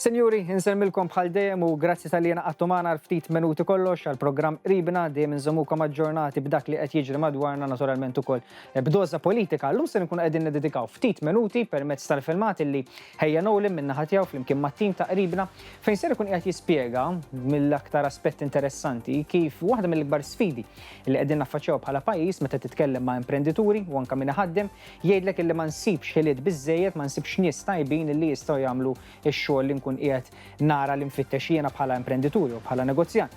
Senjuri, nselmilkom bħal dejjem u grazzi tal-li naqattu magħna ftit minuti kollox għall-programm Qribna dejjem inżommukom aġġornati b'dak li qed jiġri madwarna naturalment ukoll b'doża politika. Llum se nkunu qegħdin niddedikaw ftit minuti permezz tal-filmat illi ħejja Nowlin minn naħa tiegħu flimkien mat-tim ta' Qribna fejn ser ikun qed jispjega mill-aktar aspetti interessanti kif waħda mill-ikbar sfidi li qegħdin naffaċċjaw bħala pajjiż meta titkellem ma' imprenditori u anke min iħaddem jgħidlek illi ma nsibx ħiliet biżżejjed, ma nsibx nies tajbin illi jistgħu jagħmlu x-xogħol li nkun qiegħed nara l-infittex jiena bħala imprenditur u bħala negozjant.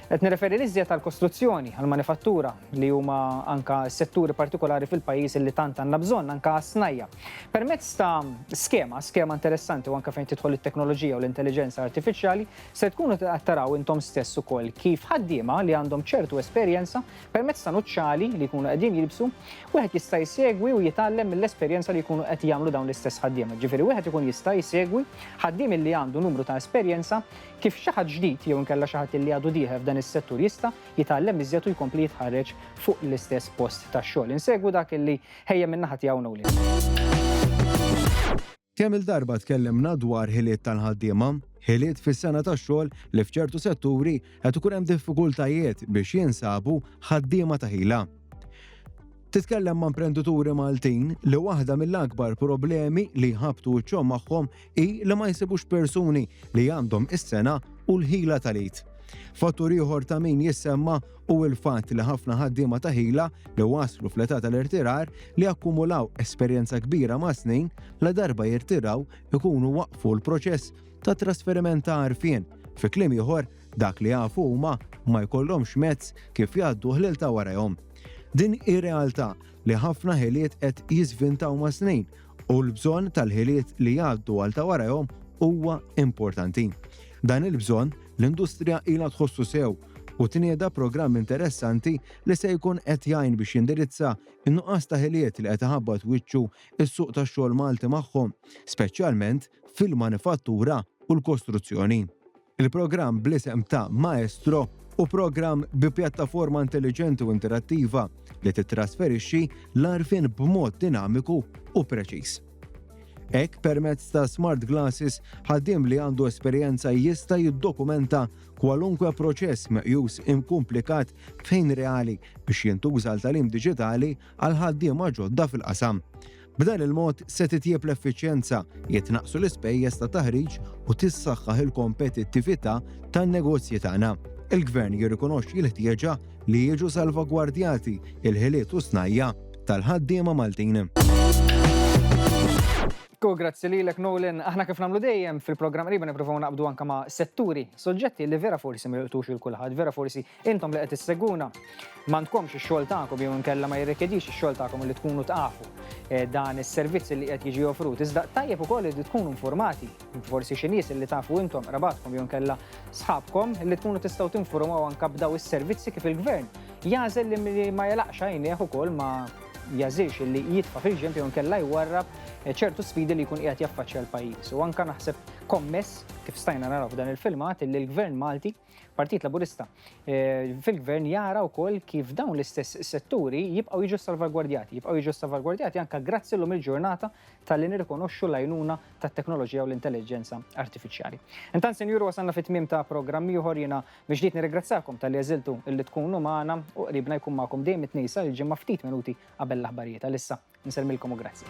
Qed nirreferi l-iżjed tal-kostruzzjoni, għall-manifattura li huma anke setturi partikolari fil-pajjiż li tant għandna bżonn anke għas-snajja. Permezz ta' skema interessanti u anke fejn tidħol it-teknoloġija u l-intelligenza artifiċjali se tkunu qed taraw intom stess ukoll kif ħaddiema li għandhom ċertu esperjenza permezz ta' nuċċali li jkunu qegħdin jilbsu wieħed jista' jsegwi u jitgħallem mill-esperjenza li jkunu qed jagħmlu dawn l-istess ħaddiema. Ġifieri wieħed ikun jista' jsegwi ħaddiem li għandu numru ta' esperjenza kif xi ħadd ġdid jew inkella xi ħadd li għadu dieħel f'dan is-settur jista' jitgħallem iżjed u jkompli jitħarreġ fuq l-istess post tax-xogħol. Insegwu dak illi ħejja minn naħa tiegħu Nowlin. Kemm il-darba tkellimna dwar ħiliet tal-ħaddiema, ħiliet fis-sena tax-xogħol li f'ċertu setturi qed ikun hemm diffikultajiet biex jinsabu ħaddiema ta' ħila. Titkellem ma' imprenditori Maltin li waħda mill-akbar problemi li jħabtu wiċċhom magħhom hi li ma jsibux persuni li għandhom is-sena u l-ħila tal-għid. Fattur ieħor ta' min jissemma u l-fatt li ħafna ħaddiema ta' ħila li waslu fl-età tal-irtirar li akkumulaw esperjenza kbira ma' snin la darba jirtiraw ikunu waqfu l-proċess ta' trasferiment ta' għarfien. Fi kliem ieħor dak li jafu huma ma jkollhomx mezz kif jgħaddu ħlil ta' warahom. Din ir-realtà li ħafna ħiliet qed jiżvintaw ma' snin u l-bżonn tal-ħiliet li jgħaddu għal ta' warahom huwa importanti. Dan il-bżonn l-industrija ilha tħossu sew u tnieda programm interessanti li se jkun qed jgħin biex jindirizza in-nuqqas ta' ħiliet li qed iħabbat wiċċu is-suq tax-xogħol Malti magħhom, speċjalment fil-manifattura u l-kostruzzjoni. Il-programm bl-isem ta' Maestro u programm bi pjattaforma intelligenti u interattiva li titrasferixxi l-għarfien b'mod dinamiku u preċiż. Hekk permezz ta' smart glasses ħaddiem li għandu esperjenza jista' jiddokumenta kwalunkwe proċess meqjus imkomplikat fejn reali biex jintuża l-tagħlim diġitali għal ħaddiema ġodda fil-qasam. B'dan il-mod se titjieb l-effiċjenza, jitnaqsu l-ispejjeż ta' taħriġ u tissaħħaħ il-kompetittività tan-negozji tagħna. Il-Gvern jirrikonoxxi l-ħtieġa li jiġu salvagwardjati il-ħiliet u snajja tal-ħaddiema Maltin. Grazzi lilek Nowlin, aħna kif nagħmlu dejjem fil-programm Qribna nippruvaw naqbdu anke ma' setturi, soġġetti li vera forsi ma jilqtux il kulħadd, vera forsi intom li qed isseguna m'għandkomx ix-xogħol tagħkom jew inkella ma jirrikjedix ix-xogħol tagħkom li tkunu tafu dan is-servizz li qed jiġi offrut. Iżda tajjeb ukoll li tkunu informati, forsi xi nies li tafu intom rabatkom jew inkella sħabkom li tkunu tistgħu tinformaw anke b'daw is-servizzi kif il-Gvern jażel li ma jelaqx għajnejh ukoll ma jażilx li jitfa' fil-ġemp jew inkella jwarrab ċertu sfidi li jkun qiegħed jaffaċċja l-pajjiż. U anke naħseb kommess kif stajna naraw f'dan il-filmat li l-Gvern Malti, Partit Laburista fil-Gvern jara wkoll kif dawn l-istess setturi jibqgħu jiġu salvagwardjati anke grazzi llum il-ġurnata tal-li nirrikonoxxu l-għajnuna tat-teknoloġija u l-intelligenza artifiċjali. Intant Sinjuru wasalna fit-tmiem ta' programm ieħor jiena biex nirringrazzjakom tal-li għażiltu illi tkunu magħna u qribna jkun magħkom dejjem it-tnejn sal-ġimgħa ftit minuti qabel l-aħbarijiet. Għalissa nselmilkom u grazzi.